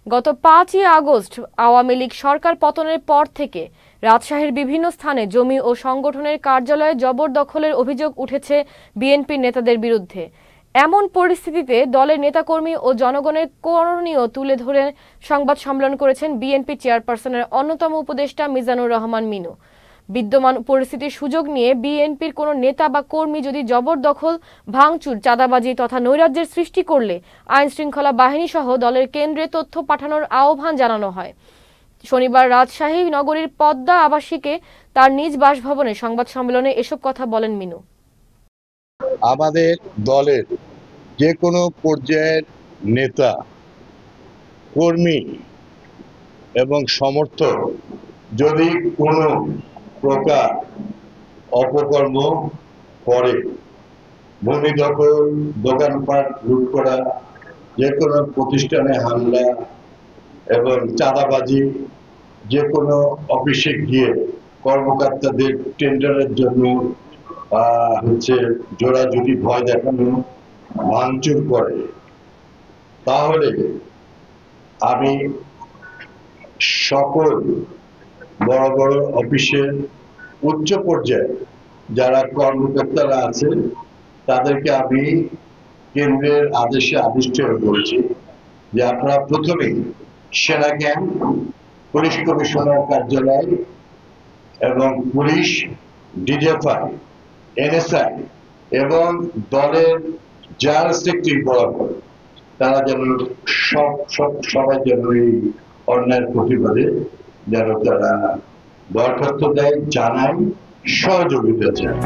গত ৫ই আগস্ট আওয়ামী লীগ সরকার পতনের পর থেকে রাজশাহীর বিভিন্ন স্থানে জমি ও সংগঠনের কার্যালয়ে জবরদখলের অভিযোগ উঠেছে বিএনপির নেতাদের বিরুদ্ধে। এমন পরিস্থিতিতে দলের নেতাকর্মী ও জনগণের করণীয় তুলে ধরে সংবাদ সম্মেলন করেছেন বিএনপি চেয়ারপারসনের অন্যতম উপদেষ্টা মিজানুর রহমান মিনু। বিদ্যমান পরিস্থিতির সুযোগ নিয়ে বিএনপির কোনো নেতা বা কর্মী যদি জবরদখল, ভাঙচুর, চাঁদাবাজি তথা নৈরাজ্যের সৃষ্টি করলে আইনশৃঙ্খলা বাহিনী সহ দলের কেন্দ্রে তথ্য পাঠানোর আহ্বান জানানো হয়। শনিবার রাজশাহী নগরীর পদ্মা আবাসিকে তার নিজ বাসভবনে সংবাদ সম্মেলনে এসব কথা বলেন মিনু। আমাদের দলের যে কোনো পর্যায়ের নেতা, কর্মী এবং সমর্থক যদি কোনো প্রকার অপকর্ম করে, ভূমি দখল, দোকানপাট লুট করা, যে কোনো প্রতিষ্ঠানে হামলা এবং চাঁদাবাজি, যে কোনো অফিসে গিয়ে কর্মকর্তাদের টেন্ডারের জন্য জোড়াজুড়ি ভয় দেখানো, ভাঙচুর করে, তাহলে আমি সকল বড় বড় অফিসের উচ্চ পর্যায়ে যারা কর্মকর্তারা আছে তাদেরকে আমি কেন্দ্রের আদেশে আদিষ্ট বলছি যে আপনারা প্রথমেই সেনা ক্যাম্প, পুলিশ কমিশনার কার্যালয় এবং পুলিশ, ডিজিএফআই, এনএসআই এবং দলের যার সেক্টর বরাবর তারা যেন সবাই যেন এই অন্যায়ের প্রতিবাদে যেন তারা দরখাস্ত দেয়, জানায়, সহযোগিতা চায়।